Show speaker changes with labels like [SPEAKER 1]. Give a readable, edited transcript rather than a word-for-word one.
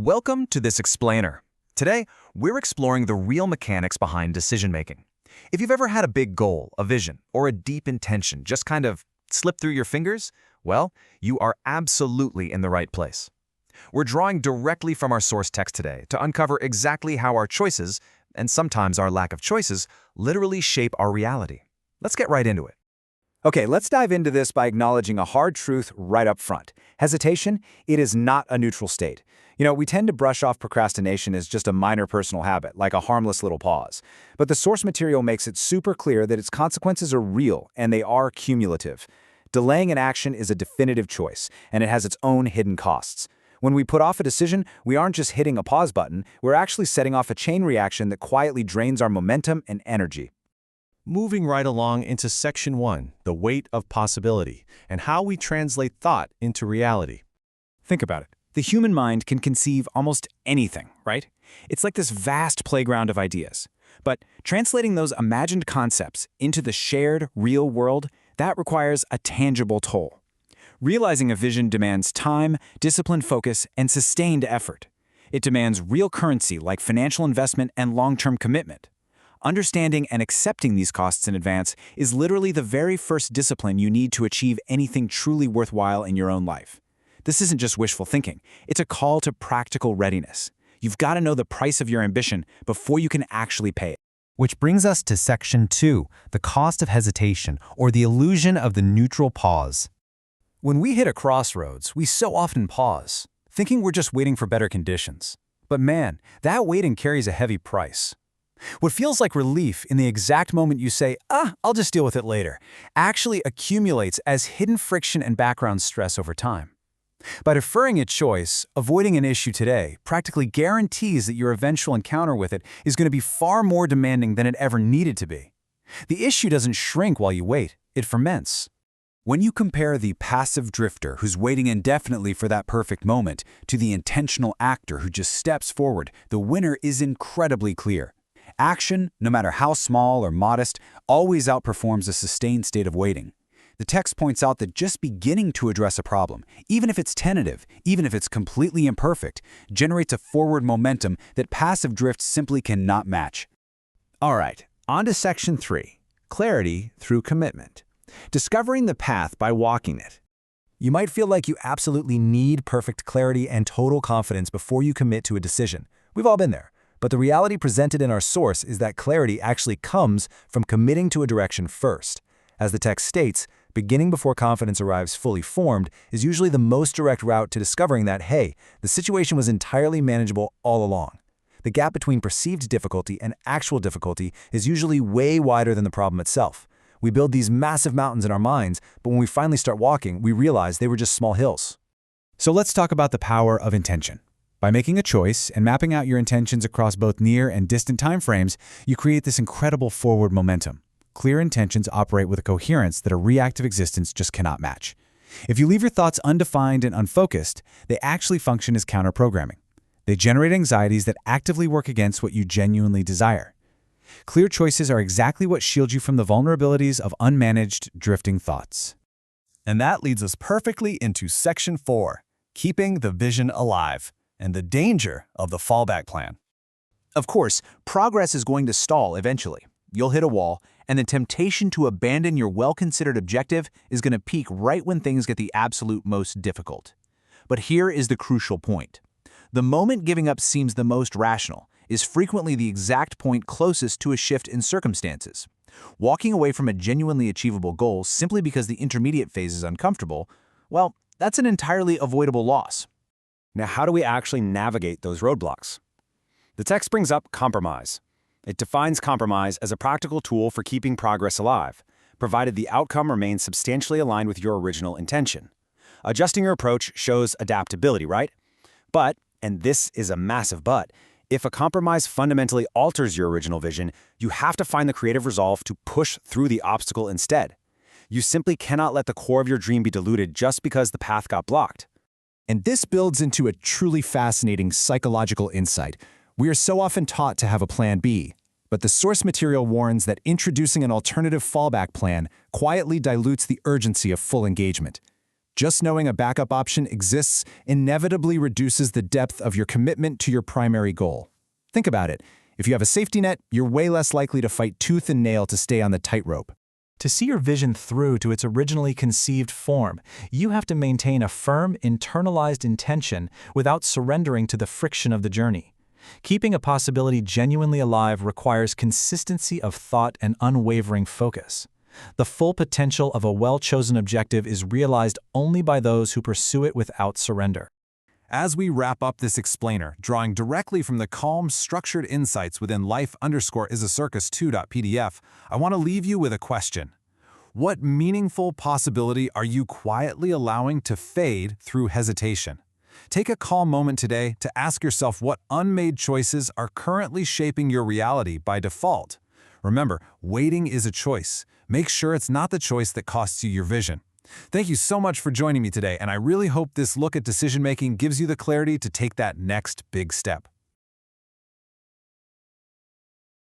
[SPEAKER 1] Welcome to this explainer. Today, we're exploring the real mechanics behind decision-making. If you've ever had a big goal, a vision, or a deep intention just kind of slip through your fingers, well, you are absolutely in the right place. We're drawing directly from our source text today to uncover exactly how our choices, and sometimes our lack of choices, literally shape our reality. Let's get right into it.
[SPEAKER 2] Okay, let's dive into this by acknowledging a hard truth right up front. Hesitation, it is not a neutral state. We tend to brush off procrastination as just a minor personal habit, like a harmless little pause. But the source material makes it super clear that its consequences are real and they are cumulative. Delaying an action is a definitive choice, and it has its own hidden costs. When we put off a decision, we aren't just hitting a pause button, we're actually setting off a chain reaction that quietly drains our momentum and energy.
[SPEAKER 3] Moving right along into Section 1, the weight of possibility, and how we translate thought into reality.
[SPEAKER 2] Think about it. The human mind can conceive almost anything, right? It's like this vast playground of ideas. But translating those imagined concepts into the shared, real world, that requires a tangible toll. Realizing a vision demands time, disciplined focus, and sustained effort. It demands real currency like financial investment and long-term commitment. Understanding and accepting these costs in advance is literally the very first discipline you need to achieve anything truly worthwhile in your own life. This isn't just wishful thinking, it's a call to practical readiness. You've got to know the price of your ambition before you can actually pay it.
[SPEAKER 4] Which brings us to Section 2, the cost of hesitation, or the illusion of the neutral pause.
[SPEAKER 2] When we hit a crossroads, we so often pause, thinking we're just waiting for better conditions. But man, that waiting carries a heavy price. What feels like relief in the exact moment you say, I'll just deal with it later, actually accumulates as hidden friction and background stress over time. By deferring a choice, avoiding an issue today practically guarantees that your eventual encounter with it is going to be far more demanding than it ever needed to be. The issue doesn't shrink while you wait, it ferments. When you compare the passive drifter who's waiting indefinitely for that perfect moment to the intentional actor who just steps forward, the winner is incredibly clear. Action, no matter how small or modest, always outperforms a sustained state of waiting. The text points out that just beginning to address a problem, even if it's tentative, even if it's completely imperfect, generates a forward momentum that passive drift simply cannot match.
[SPEAKER 5] All right, on to Section 3, clarity through commitment. Discovering the path by walking it.
[SPEAKER 4] You might feel like you absolutely need perfect clarity and total confidence before you commit to a decision. We've all been there. But the reality presented in our source is that clarity actually comes from committing to a direction first. As the text states, beginning before confidence arrives fully formed is usually the most direct route to discovering that, hey, the situation was entirely manageable all along. The gap between perceived difficulty and actual difficulty is usually way wider than the problem itself. We build these massive mountains in our minds, but when we finally start walking, we realize they were just small hills.
[SPEAKER 2] So let's talk about the power of intention. By making a choice and mapping out your intentions across both near and distant timeframes, you create this incredible forward momentum. Clear intentions operate with a coherence that a reactive existence just cannot match. If you leave your thoughts undefined and unfocused, they actually function as counter-programming. They generate anxieties that actively work against what you genuinely desire. Clear choices are exactly what shield you from the vulnerabilities of unmanaged, drifting thoughts.
[SPEAKER 3] And that leads us perfectly into Section 4, keeping the vision alive, and the danger of the fallback plan.
[SPEAKER 5] Of course, progress is going to stall eventually. You'll hit a wall, and the temptation to abandon your well-considered objective is going to peak right when things get the absolute most difficult. But here is the crucial point. The moment giving up seems the most rational is frequently the exact point closest to a shift in circumstances. Walking away from a genuinely achievable goal simply because the intermediate phase is uncomfortable, well, that's an entirely avoidable loss.
[SPEAKER 2] Now, how do we actually navigate those roadblocks? The text brings up compromise. It defines compromise as a practical tool for keeping progress alive, provided the outcome remains substantially aligned with your original intention. Adjusting your approach shows adaptability, right? But, and this is a massive but, if a compromise fundamentally alters your original vision, you have to find the creative resolve to push through the obstacle instead. You simply cannot let the core of your dream be diluted just because the path got blocked.
[SPEAKER 6] And this builds into a truly fascinating psychological insight. We are so often taught to have a plan B, but the source material warns that introducing an alternative fallback plan quietly dilutes the urgency of full engagement. Just knowing a backup option exists inevitably reduces the depth of your commitment to your primary goal. Think about it. If you have a safety net, you're way less likely to fight tooth and nail to stay on the tightrope.
[SPEAKER 2] To see your vision through to its originally conceived form, you have to maintain a firm, internalized intention without surrendering to the friction of the journey. Keeping a possibility genuinely alive requires consistency of thought and unwavering focus. The full potential of a well-chosen objective is realized only by those who pursue it without surrender.
[SPEAKER 3] As we wrap up this explainer, drawing directly from the calm, structured insights within life_is-a-circus2.pdf, I want to leave you with a question. What meaningful possibility are you quietly allowing to fade through hesitation? Take a calm moment today to ask yourself what unmade choices are currently shaping your reality by default. Remember, waiting is a choice. Make sure it's not the choice that costs you your vision. Thank you so much for joining me today, and I really hope this look at decision-making gives you the clarity to take that next big step.